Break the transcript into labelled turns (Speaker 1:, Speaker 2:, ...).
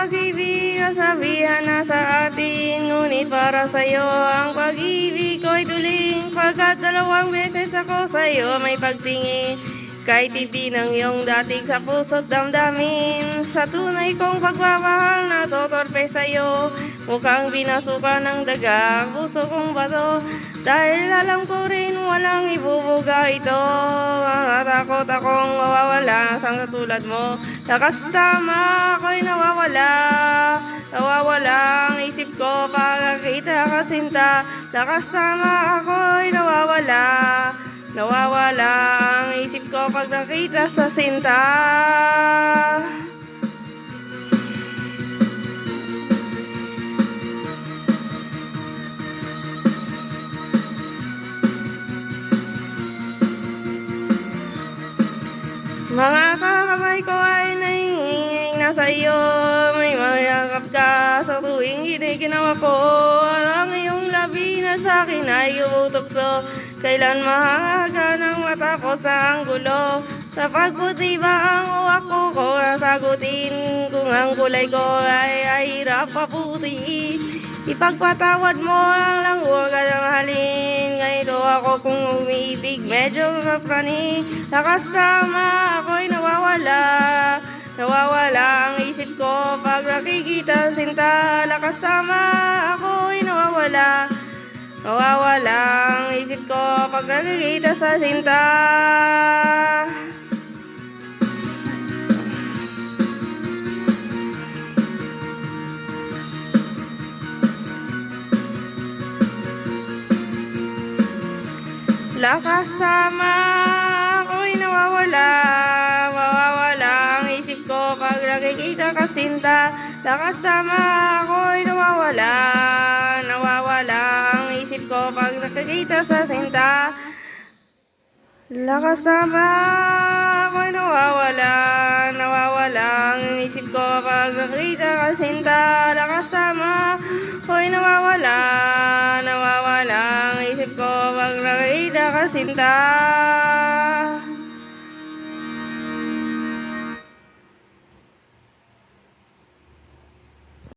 Speaker 1: pag-ibig, kasabihan na sa atin. Ngunit para sa'yo ang pag-ibig ko'y duling, pagkat 2 beses ako sa'yo may pagtingin. Kahit hindi ng iyong dating sa puso't damdamin, sa tunay kong pagmamahal na totorpe sa'yo, mukhang binasukan ng daga ang puso kong bato. Dahil alam ko rin walang ibubuga ito, takot akong mawawala sa katulad mo. Nakasama ako'y nawawala, nawawala ang isip ko pagkakita ka sinta. Nakasama ako'y nawawala, nawawala ang isip ko pag nakita sa sinta. Mga kakamay ko ay nahihinging nasa iyo, may mayakap ka sa tuwing giniginawa ko. At ang iyong labi na sa akin ay umutokso, kailan mahahaga ng mata ko sa anggulo. Sa pagputi ba ang uwak ko sagutin, kung ang kulay ko ay hirap paputi. Ipagpatawad mo ang lang huwag ka ng halin, ganito ako kung umiibig medyo maprani. Nakasama ako'y nawawala, nawawala ang isip ko pag nakikita sinta. Nakasama ako'y nawawala, nawawala ang isip ko pag nakikita sa sinta. Nakasama ako'y nawawala, mawawala ang isip ko pag nakikita ka sinta. Nakasama ako'y nawawala, nawawala ang isip ko pag nakikita sa sinta. Nakasama ako'y nawawala, nawawala ang isip ko pag nakikita ka sinta. Nakasama ako'y nawawala, nawawala ang isip ko pag nakikita ka sinta.